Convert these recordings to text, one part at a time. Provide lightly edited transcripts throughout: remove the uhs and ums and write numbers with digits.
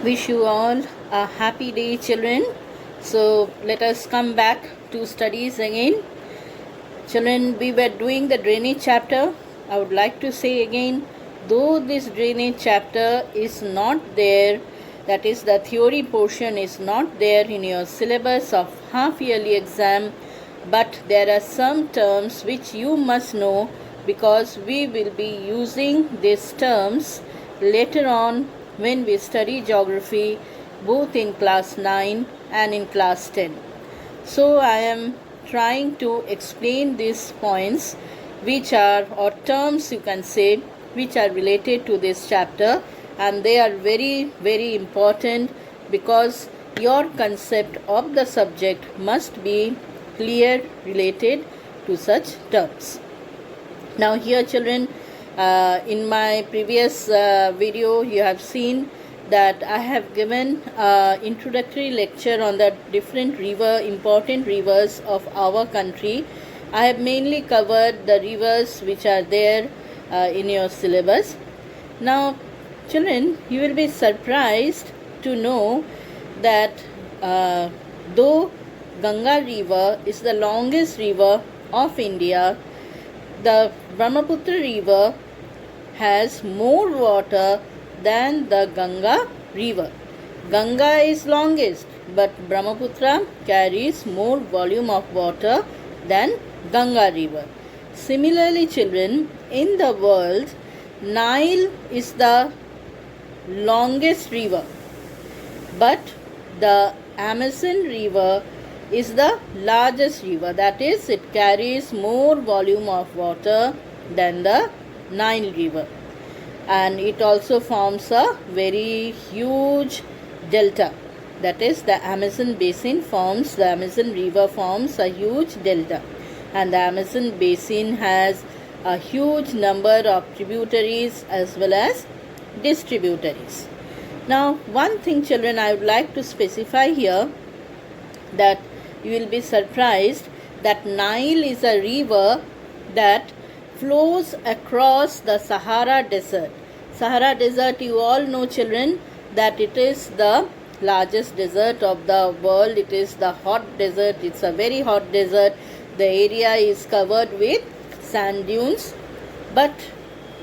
Wish you all a happy day, children. So let us come back to studies again. Children, we were doing the drainage chapter. I would like to say again, though this drainage chapter is not there, that is, the theory portion is not there in your syllabus of half yearly exam, but there are some terms which you must know because we will be using these terms later on when we study geography both in class 9 and in class 10. So I am trying to explain these points which are, or terms you can say, which are related to this chapter, and they are very important because your concept of the subject must be clear related to such terms. Now here, children, in my previous video you have seen that I have given introductory lecture on the different important rivers of our country. I have mainly covered the rivers which are there in your syllabus. Now children, you will be surprised to know that though Ganga river is the longest river of India, the Brahmaputra river has more water than the Ganga river. Ganga is longest, but Brahmaputra carries more volume of water than Ganga river. Similarly, children, in the world, Nile is the longest river, but the Amazon river is the largest river. That is, it carries more volume of water than the Nile river, and it also forms a very huge delta. That is, the Amazon basin forms, the Amazon river forms a huge delta, and the Amazon basin has a huge number of tributaries as well as distributaries. Now one thing, children, I would like to specify here, that you will be surprised that Nile is a river that flows across the Sahara Desert. Sahara Desert, you all know, children, that it is the largest desert of the world. It is the hot desert. It's a very hot desert. The area is covered with sand dunes. But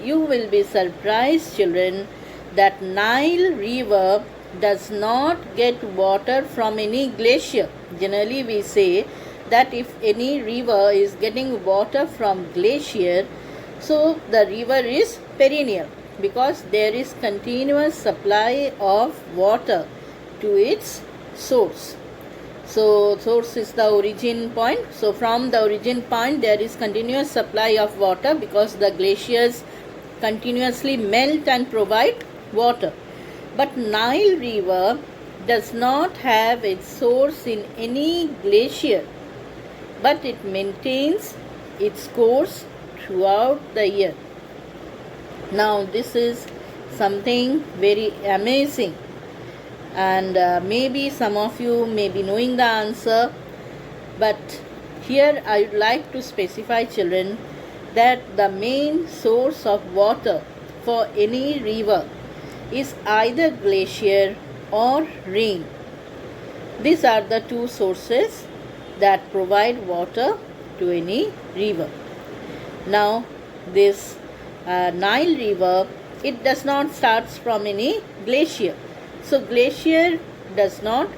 you will be surprised, children, that Nile river does not get water from any glacier. Generally we say that if any river is getting water from glacier, so the river is perennial because there is continuous supply of water to its source. So source is the origin point. So from the origin point there is continuous supply of water because the glaciers continuously melt and provide water. But Nile river does not have its source in any glacier, but it maintains its course throughout the year. Now this is something very amazing, and maybe some of you may be knowing the answer, but here I would like to specify, children, that the main source of water for any river is either glacier or rain. These are the two sources that provide water to any river. Now this Nile river, it does not start from any glacier. So glacier does not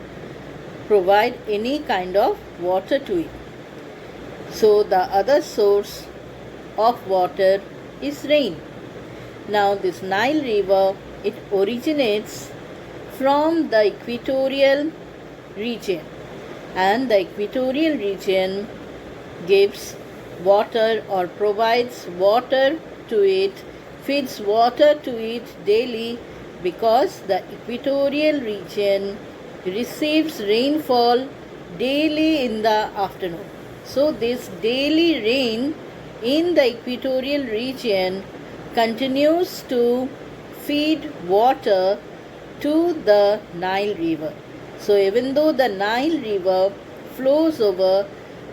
provide any kind of water to it. So the other source of water is rain. Now this Nile river, it originates from the equatorial region, and the equatorial region gives water or provides water to it, feeds water to it daily, because the equatorial region receives rainfall daily in the afternoon. So this daily rain in the equatorial region continues to feed water to the Nile river. So even though the Nile river flows over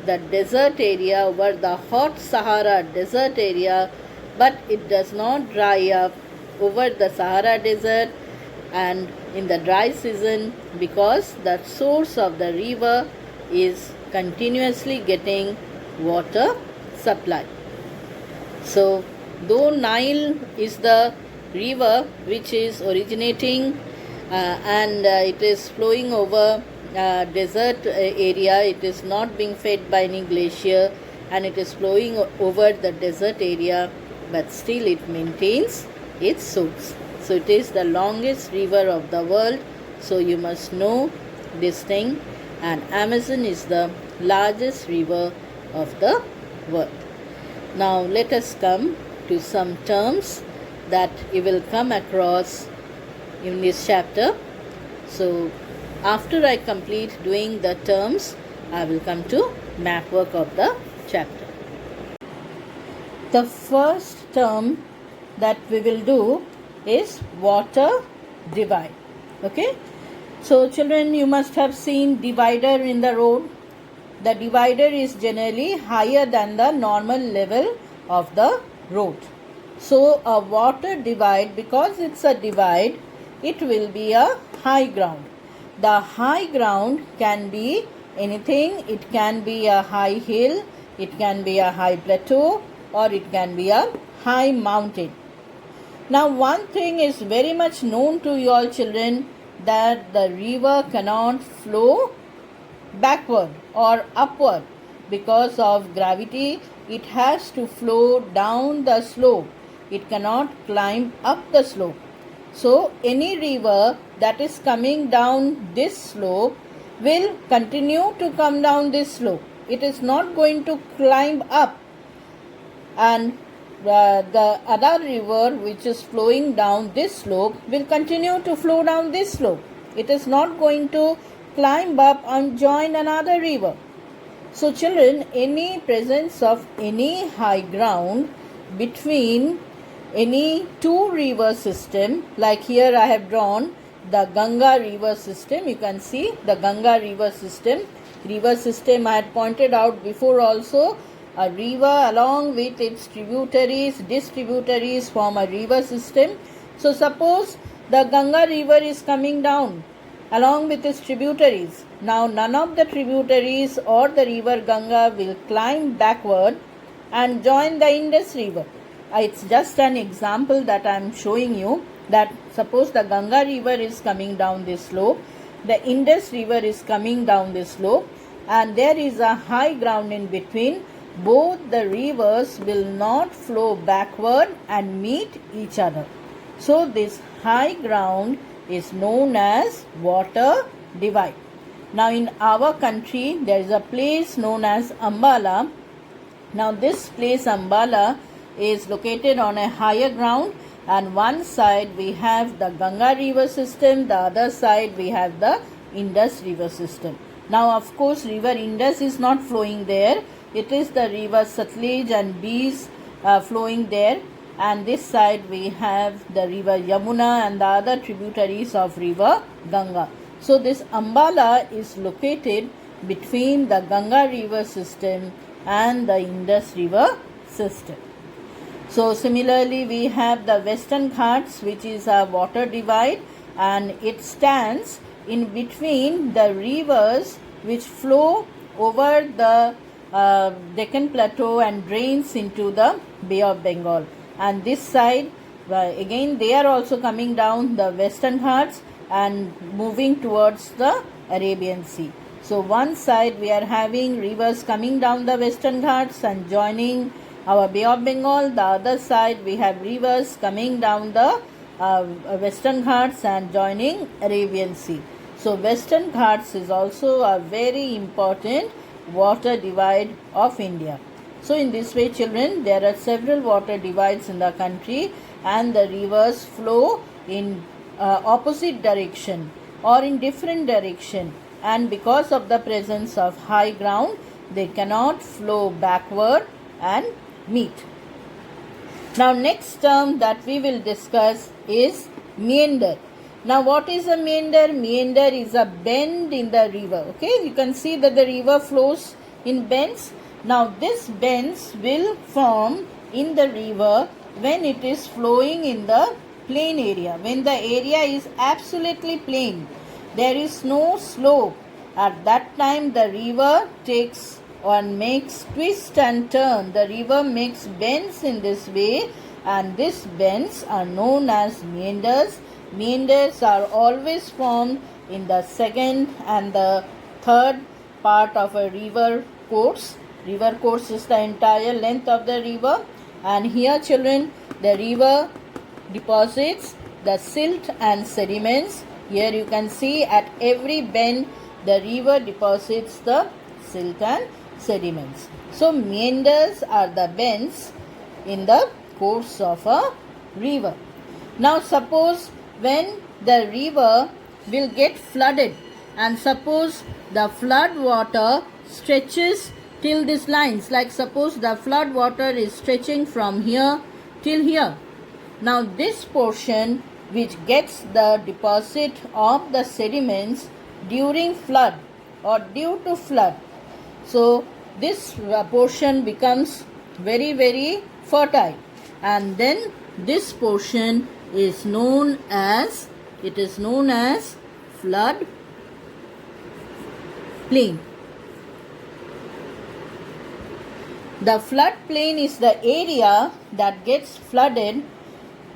the desert area, over the hot Sahara desert area, but it does not dry up over the Sahara desert, and in the dry season, because the source of the river is continuously getting water supply. So though Nile is the river which is originating and it is flowing over desert area, it is not being fed by any glacier and it is flowing over the desert area, but still it maintains its source. So it is the longest river of the world, so you must know this thing. And Amazon is the largest river of the world. Now let us come to some terms that you will come across in this chapter. So after I complete doing the terms, I will come to map work of the chapter. The first term that we will do is water divide. Okay, so children, you must have seen divider in the road. The divider is generally higher than the normal level of the road. So a water divide, because it's a divide, it will be a high ground. The high ground can be anything. It can be a high hill, it can be a high plateau, or it can be a high mountain. Now one thing is very much known to you all children, that the river cannot flow backward or upward because of gravity. It has to flow down the slope. It cannot climb up the slope. So any river that is coming down this slope will continue to come down this slope. It is not going to climb up. And the other river which is flowing down this slope will continue to flow down this slope. It is not going to climb up and join another river. So children, any presence of any high ground between any two river system, like here I have drawn the Ganga river system. You can see the Ganga river system. River system I had pointed out before also. A river along with its tributaries, distributaries form a river system. So suppose the Ganga river is coming down along with its tributaries. Now none of the tributaries or the river Ganga will climb backward and join the Indus river. It's just an example that I am showing you, that suppose the Ganga river is coming down this slope, the Indus river is coming down this slope, and there is a high ground in between. Both the rivers will not flow backward and meet each other. So this high ground is known as water divide. Now in our country there is a place known as Ambala. Now this place Ambala is located on a higher ground, and one side we have the Ganga river system, the other side we have the Indus river system. Now of course river Indus is not flowing there. It is the river Satluj and Beas flowing there, and this side we have the river Yamuna and the other tributaries of river Ganga. So this Ambala is located between the Ganga river system and the Indus river system. So similarly we have the Western Ghats, which is a water divide, and it stands in between the rivers which flow over the Deccan Plateau and drains into the Bay of Bengal. And this side again they are also coming down the Western Ghats and moving towards the Arabian Sea. So one side we are having rivers coming down the Western Ghats and joining our Bay of Bengal. The other side we have rivers coming down the Western Ghats and joining Arabian Sea. So Western Ghats is also a very important water divide of India. So in this way children, there are several water divides in the country, and the rivers flow in opposite direction or in different direction, and because of the presence of high ground they cannot flow backward and meet. Now next term that we will discuss is meander. Now what is a meander? Meander is a bend in the river. Okay, you can see that the river flows in bends. Now this bends will form in the river when it is flowing in the plain area, when the area is absolutely plain, there is no slope, at that time the river takes or makes twist and turn. The river makes bends in this way, and these bends are known as meanders. Meanders are always formed in the second and the third part of a river course. River course is the entire length of the river, and here children, the river deposits the silt and sediments. Here you can see at every bend the river deposits the silt and sediments. So meanders are the bends in the course of a river. Now suppose when the river will get flooded, and suppose the flood water stretches till these lines, like suppose the flood water is stretching from here till here. Now this portion which gets the deposit of the sediments during flood or due to flood, so this portion becomes very fertile, and then this portion is known as flood plain. The flood plain is the area that gets flooded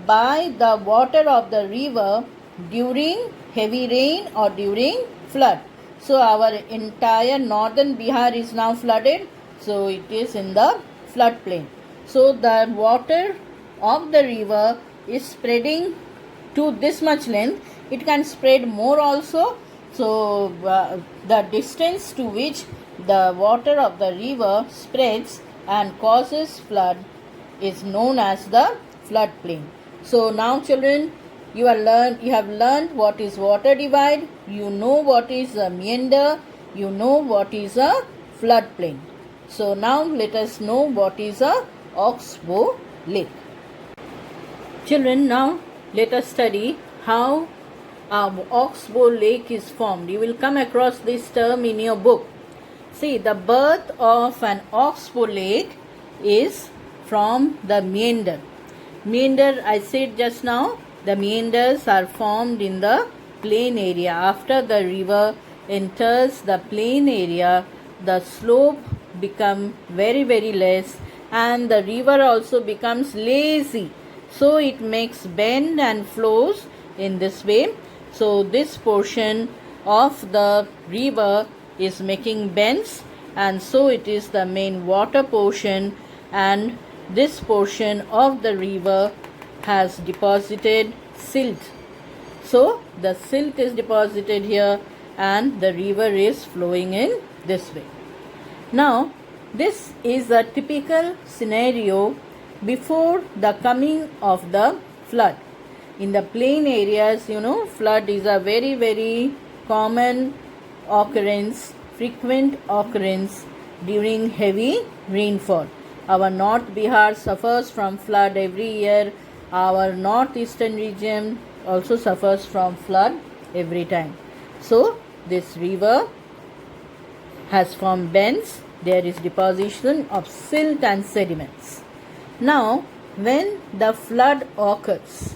by the water of the river during heavy rain or during flood. So our entire northern Bihar is now flooded, so it is in the flood plain. So the water of the river is spreading to this much length. It can spread more also. So the distance to which the water of the river spreads and causes flood is known as the flood plain. So now children, you have learned what is water divide, you know what is a meander, you know what is a flood plain. So now let us know what is a oxbow lake. Children, now let us study how oxbow lake is formed. You will come across this term in your book. See, the birth of an oxbow lake is from the meander. Meander, I said just now, the meanders are formed in the plain area. After the river enters the plain area, the slope becomes very less, and the river also becomes lazy. So it makes bend and flows in this way. So this portion of the river is making bends, and so it is the main water portion, and this portion of the river has deposited silt. So the silt is deposited here and the river is flowing in this way. Now this is a typical scenario before the coming of the flood. In the plain areas, flood is a very common occurrence, frequent occurrence during heavy rainfall. Our North Bihar suffers from flood every year. Our northeastern region also suffers from flood every time. So this river has formed bends. There is deposition of silt and sediments. Now when the flood occurs,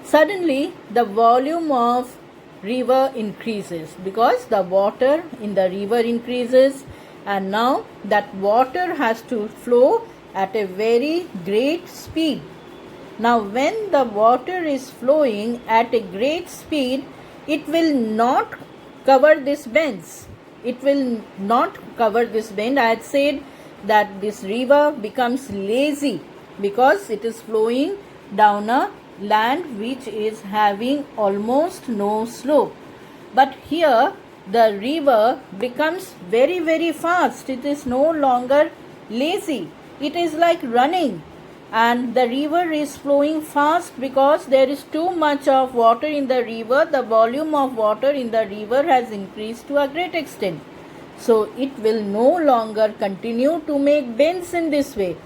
suddenly the volume of river increases because the water in the river increases, and now that water has to flow at a very great speed. Now when the water is flowing at a great speed, it will not cover this bends. It will not cover this bend. I had said that this river becomes lazy because it is flowing down a land which is having almost no slope. But here the river becomes very fast. It is no longer lazy. It is like running, and the river is flowing fast because there is too much of water in the river. The volume of water in the river has increased to a great extent. So it will no longer continue to make bends in this way.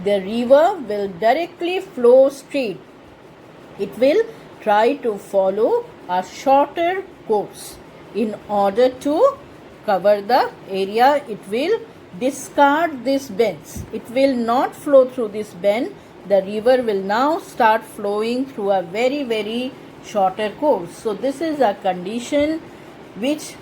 The river will directly flow straight. It will try to follow a shorter course. In order to cover the area, it will discard these bends. It will not flow through this bend, the river will now start flowing through a very, very shorter course. So this is a condition which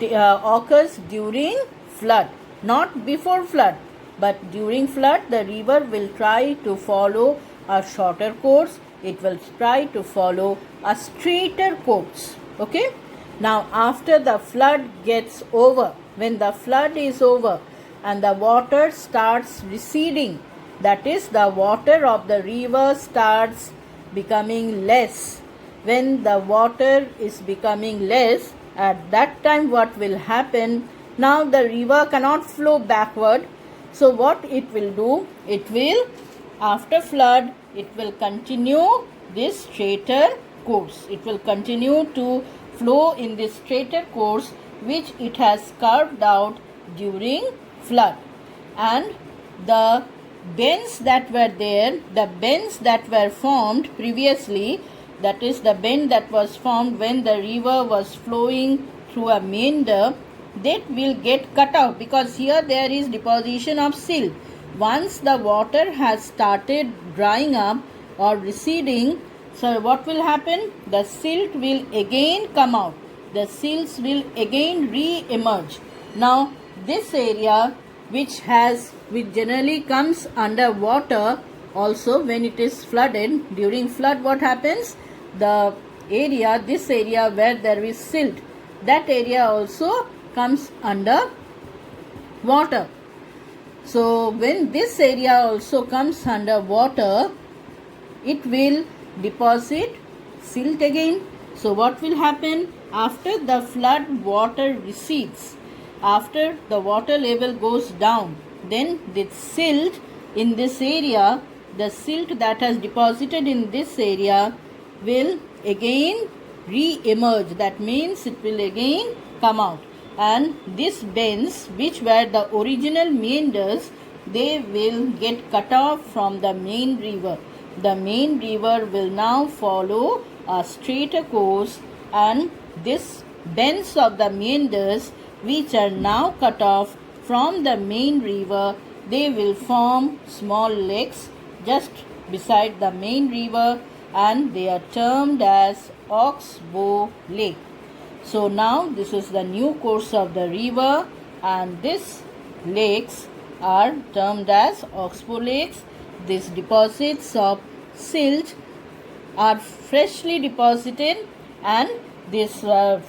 occurs during flood, not before flood, but during flood the river will try to follow a shorter course. It will try to follow a straighter course. Okay. Now after the flood gets over, when the flood is over and the water starts receding, that is, the water of the river starts becoming less. When the water is becoming less, at that time what will happen? Now the river cannot flow backward. So what it will do? It will, after flood, it will continue this straighter course. It will continue to flow in this straighter course which it has carved out during flood. And the bends that were there, the bends that were formed previously, that is the bend that was formed when the river was flowing through a meander, that will get cut out, because here there is deposition of silt. Once the water has started drying up or receding, so what will happen? The silt will again come out. The silts will again re-emerge. Now this area which generally comes under water also when it is flooded, during flood what happens? The area, this area where there is silt, that area also comes under water. So when this area also comes under water, it will deposit silt again. So what will happen? After the flood water recedes, after the water level goes down, then the silt in this area, the silt that has deposited in this area will again re-emerge. That means it will again come out. And these bends, which were the original meanders, they will get cut off from the main river. The main river will now follow a straighter course, and these bends of the meanders, which are now cut off from the main river, they will form small lakes just beside the main river, and they are termed as Oxbow Lake. So now this is the new course of the river, and these lakes are termed as Oxbow Lakes. These deposits of silt are freshly deposited, and this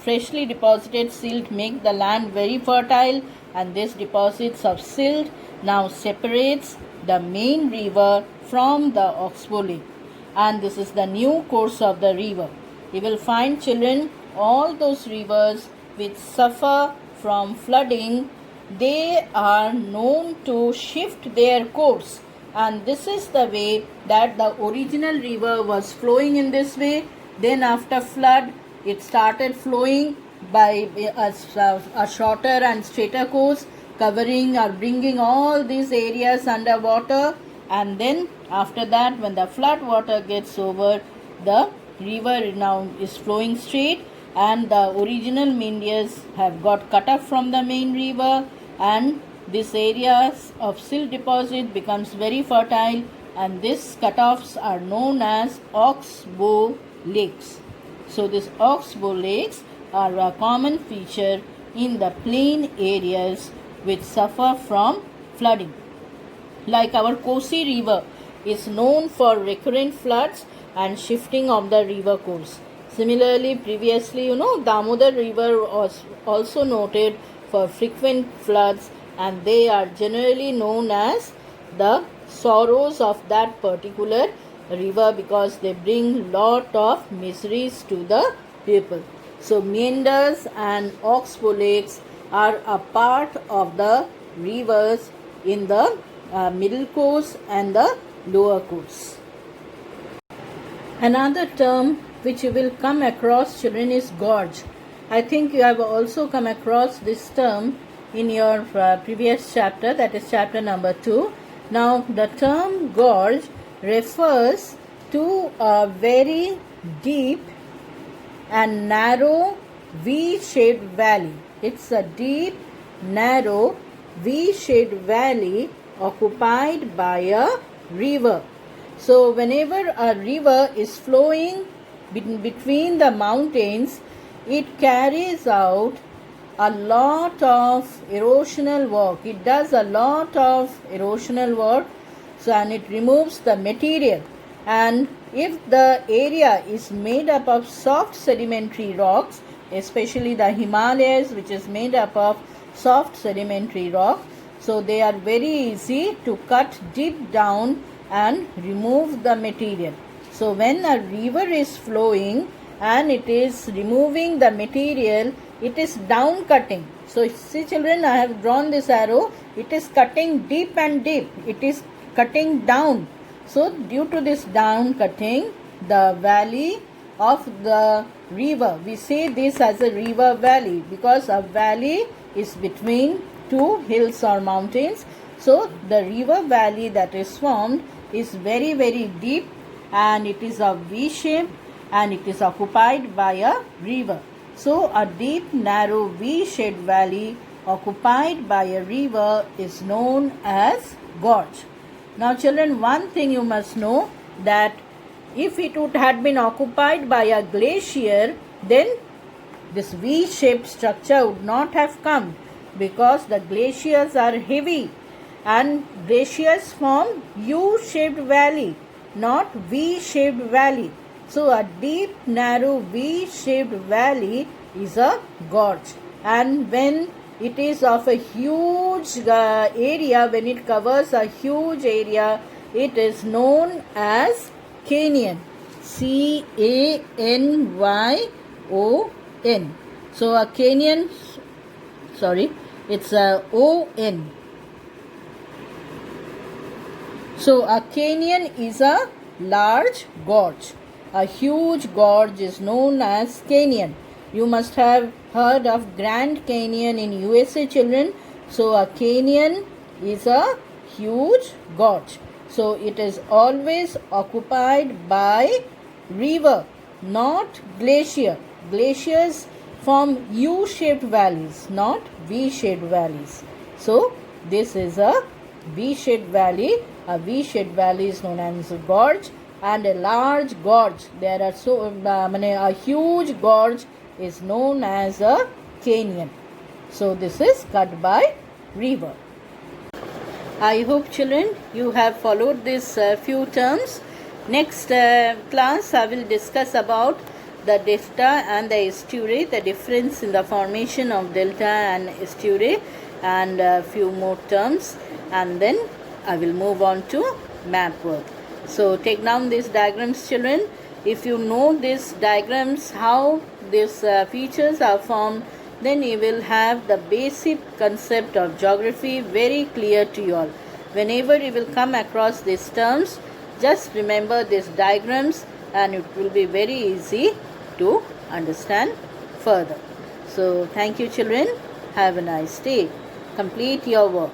freshly deposited silt make the land very fertile, and these deposits of silt now separates the main river from the Oxbow Lake. And this is the new course of the river. You will find, children, all those rivers which suffer from flooding, they are known to shift their course, and this is the way that the original river was flowing in this way. Then after flood it started flowing by a shorter and straighter course, covering or bringing all these areas under water. And then after that, when the flood water gets over, the river now is flowing straight, and the original meanders have got cut off from the main river, and this area of silt deposit becomes very fertile, and these cutoffs are known as Oxbow Lakes. So these Oxbow Lakes are a common feature in the plain areas which suffer from flooding. Like our Kosi River is known for recurrent floods and shifting of the river course. Similarly, previously, Damodar River was also noted for frequent floods, and they are generally known as the sorrows of that particular river because they bring lot of miseries to the people. So meanders and Oxbow Lakes are a part of the rivers in the middle course and the lower course. Another term which you will come across, children, is gorge. I think you have also come across this term in your previous chapter, that is chapter number 2. Now the term gorge refers to a very deep and narrow V-shaped valley. It's a deep, narrow V-shaped valley occupied by a river. So whenever a river is flowing between the mountains, it carries out a lot of erosional work. It does a lot of erosional work, so, and it removes the material. And if the area is made up of soft sedimentary rocks, especially the Himalayas, which is made up of soft sedimentary rock, so they are very easy to cut deep down and remove the material. So when a river is flowing and it is removing the material, it is down cutting. So see children, I have drawn this arrow. It is cutting deep and deep. It is cutting down. So due to this down cutting, the valley of the river, we say this as a river valley because a valley is between two hills or mountains. So the river valley that is formed is very deep, and it is of V shape, and it is occupied by a river. So a deep narrow V shaped valley occupied by a river is known as gorge. Now children, one thing you must know, that if it would had been occupied by a glacier, then this V shaped structure would not have come, because the glaciers are heavy and glaciers form U shaped valley, not V shaped valley. So a deep narrow V shaped valley is a gorge, and when it is of a huge area, when it covers a huge area, it is known as canyon. C-A-N-Y-O-N. So a canyon, it's a O-N. So a canyon is a large gorge. A huge gorge is known as canyon. You must have heard of Grand Canyon in USA, children. So a canyon is a huge gorge. So it is always occupied by river, not glacier. Glaciers form U-shaped valleys, not V-shaped valleys. So this is a V-shaped valley. A V-shaped valley is known as a gorge, and a large gorge, there are a huge gorge is known as a canyon. So this is cut by river. I hope children you have followed these few terms. Next class I will discuss about the delta and the estuary, the difference in the formation of delta and estuary, and a few more terms, and then I will move on to map work. So take down these diagrams, children. If you know these diagrams, how these features are formed, then you will have the basic concept of geography very clear to you all. Whenever you will come across these terms, just remember these diagrams and it will be very easy to understand further. So thank you children. Have a nice day. Complete your work.